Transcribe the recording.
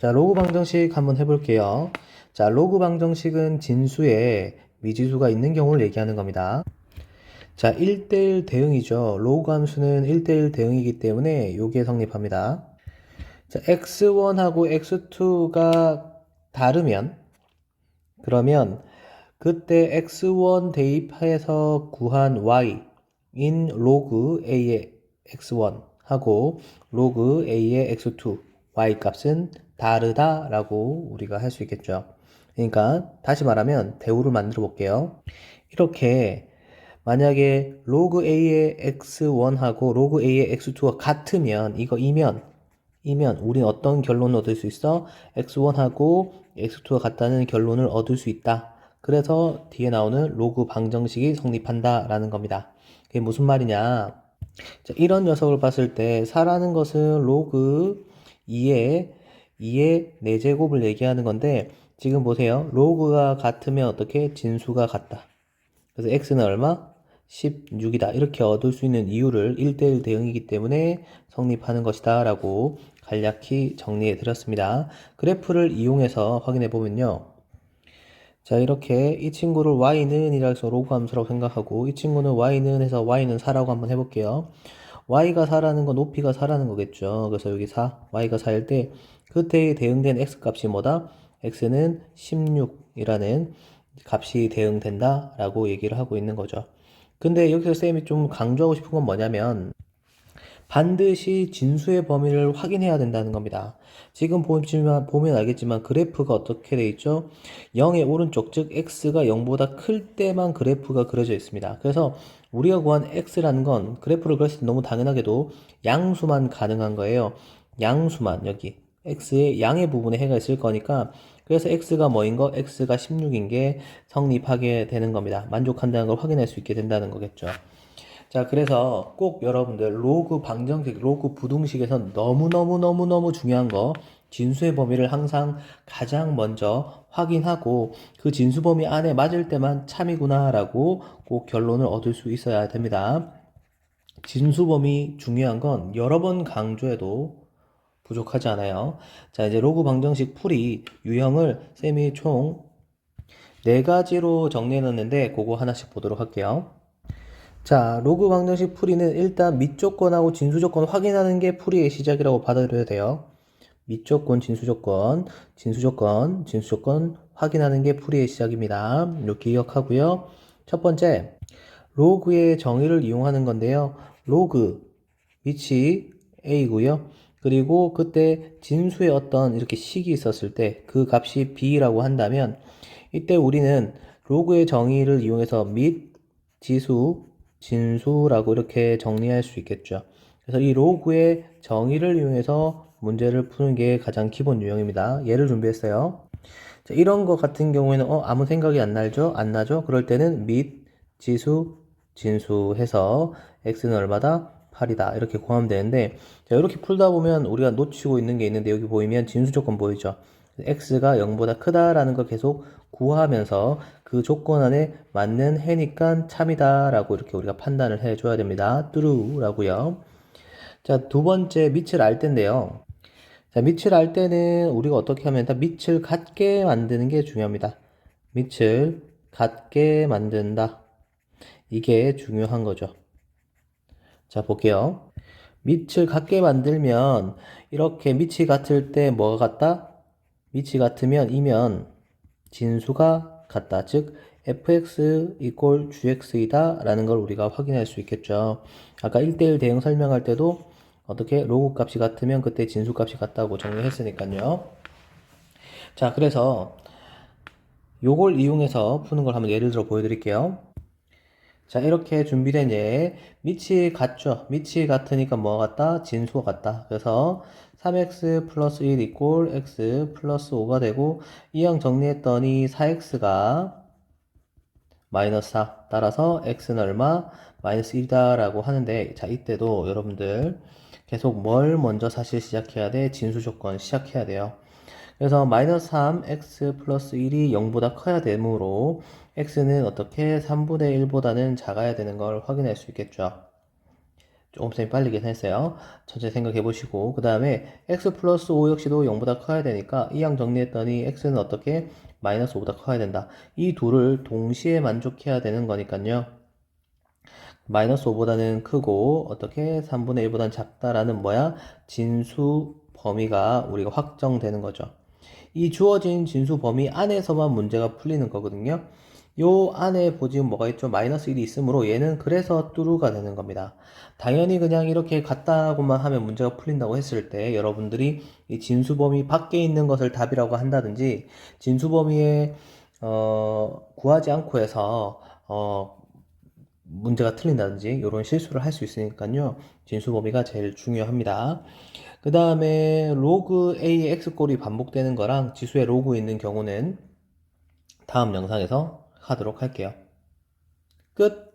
자, 로그 방정식 한번 해볼게요. 자, 로그 방정식은 진수에 미지수가 있는 경우를 얘기하는 겁니다. 자, 1대1 대응이죠. 로그 함수는 1대1 대응이기 때문에 요게 성립합니다. 자, x1하고 x2가 다르면, 그러면 그때 x1 대입해서 구한 y인 로그 a의 x1 하고 로그 a의 x2 y 값은 다르다라고 우리가 할 수 있겠죠. 그러니까 다시 말하면 대우를 만들어 볼게요. 이렇게 만약에 로그 a의 x1하고 로그 a의 x2가 같으면 이거 이면 우린 어떤 결론을 얻을 수 있어? x1하고 x2가 같다는 결론을 얻을 수 있다. 그래서 뒤에 나오는 로그 방정식이 성립한다 라는 겁니다. 그게 무슨 말이냐? 자, 이런 녀석을 봤을 때 4라는 것은 로그 2의 4제곱을 얘기하는 건데 지금 보세요. 로그가 같으면 어떻게? 진수가 같다. 그래서 x는 얼마? 16이다. 이렇게 얻을 수 있는 이유를 1대1 대응이기 때문에 성립하는 것이다 라고 간략히 정리해 드렸습니다. 그래프를 이용해서 확인해 보면요. 자, 이렇게 이 친구를 y는 이라 해서 로그 함수라고 생각하고 이 친구는 y는 해서 y는 4라고 한번 해볼게요. y가 4라는 건 높이가 4라는 거겠죠. 그래서 여기 4, y가 4일 때 그때에 대응된 x 값이 뭐다? x는 16이라는 값이 대응된다 라고 얘기를 하고 있는 거죠. 근데 여기서 쌤이 좀 강조하고 싶은 건 뭐냐면 반드시 진수의 범위를 확인해야 된다는 겁니다. 지금 보면 알겠지만 그래프가 어떻게 돼 있죠? 0의 오른쪽, 즉 x가 0보다 클 때만 그래프가 그려져 있습니다. 그래서 우리가 구한 x라는 건 그래프를 그렸을 때 너무 당연하게도 양수만 가능한 거예요. 양수만 여기 x의 양의 부분에 해가 있을 거니까 그래서 x가 뭐인 거? x가 16인 게 성립하게 되는 겁니다. 만족한다는 걸 확인할 수 있게 된다는 거겠죠. 자, 그래서 꼭 여러분들 로그 방정식, 로그 부등식에서 너무너무너무너무 중요한 거 진수의 범위를 항상 가장 먼저 확인하고 그 진수 범위 안에 맞을 때만 참이구나 라고 꼭 결론을 얻을 수 있어야 됩니다. 진수 범위 중요한 건 여러 번 강조해도 부족하지 않아요. 자, 이제 로그 방정식 풀이 유형을 쌤이 총 4가지로 정리해 놨는데 그거 하나씩 보도록 할게요. 자, 로그 방정식 풀이는 일단 밑조건하고 진수조건 확인하는 게 풀이의 시작이라고 받아들여야 돼요. 밑조건, 진수조건, 진수조건, 진수조건 확인하는 게 풀이의 시작입니다. 이렇게 기억하고요. 첫 번째, 로그의 정의를 이용하는 건데요. 로그, 위치 a고요. 그리고 그때 진수의 어떤 이렇게 식이 있었을 때 그 값이 b라고 한다면 이때 우리는 로그의 정의를 이용해서 및 지수, 진수라고 이렇게 정리할 수 있겠죠. 그래서 이 로그의 정의를 이용해서 문제를 푸는 게 가장 기본 유형입니다. 예를 준비했어요. 자, 이런 거 같은 경우에는 아무 생각이 안 나죠? 안 나죠? 그럴 때는 및, 지수, 진수 해서 x는 얼마다? 8이다. 이렇게 구하면 되는데 자, 이렇게 풀다 보면 우리가 놓치고 있는 게 있는데 여기 보이면 진수 조건 보이죠? x가 0보다 크다라는 걸 계속 구하면서 그 조건 안에 맞는 해니까 참이다 라고 이렇게 우리가 판단을 해줘야 됩니다. true 라고요. 자, 두 번째 밑을 알 텐데요. 자, 밑을 알 때는 우리가 어떻게 하면 일단 밑을 같게 만드는 게 중요합니다. 밑을 같게 만든다. 이게 중요한 거죠. 자, 볼게요. 밑을 같게 만들면 이렇게 밑이 같을 때 뭐가 같다? 밑이 같으면 이면 진수가 같다. 즉 fx equal gx이다 라는 걸 우리가 확인할 수 있겠죠. 아까 1대1 대응 설명할 때도 어떻게 로그 값이 같으면 그때 진수 값이 같다고 정리했으니까요. 자, 그래서 요걸 이용해서 푸는 걸 한번 예를 들어 보여드릴게요. 자, 이렇게 준비된 예 밑이 같죠? 밑이 같으니까 뭐가 같다? 진수가 같다. 그래서 3x 플러스 1 이꼴 x 플러스 5가 되고 이항 정리했더니 4x가 마이너스 4 따라서 x는 얼마? 마이너스 1이다 라고 하는데 자, 이때도 여러분들 계속 뭘 먼저 사실 시작해야 돼? 진수 조건 시작해야 돼요. 그래서 마이너스 3 x 플러스 1이 0보다 커야 되므로 x는 어떻게 3분의 1보다는 작아야 되는 걸 확인할 수 있겠죠. 조금 쌤이 빨리 계산했어요. 천천히 생각해 보시고, 그 다음에 x 플러스 5 역시도 0보다 커야 되니까 이 양 정리했더니 x는 어떻게? 마이너스 5보다 커야 된다. 이 둘을 동시에 만족해야 되는 거니까요. 마이너스 5보다는 크고 어떻게 3분의 1보다는 작다라는 뭐야? 진수 범위가 우리가 확정되는 거죠. 이 주어진 진수 범위 안에서만 문제가 풀리는 거거든요. 요 안에 보시면 뭐가 있죠? 마이너스 1이 있으므로 얘는 그래서 뚜루가 되는 겁니다. 당연히 그냥 이렇게 같다고만 하면 문제가 풀린다고 했을 때 여러분들이 이 진수 범위 밖에 있는 것을 답이라고 한다든지 진수 범위에 구하지 않고 해서 문제가 틀린다든지 이런 실수를 할 수 있으니까요. 진수 범위가 제일 중요합니다. 그 다음에 로그 A의 X꼴이 반복되는 거랑 지수의 로그 있는 경우는 다음 영상에서 하도록 할게요. 끝!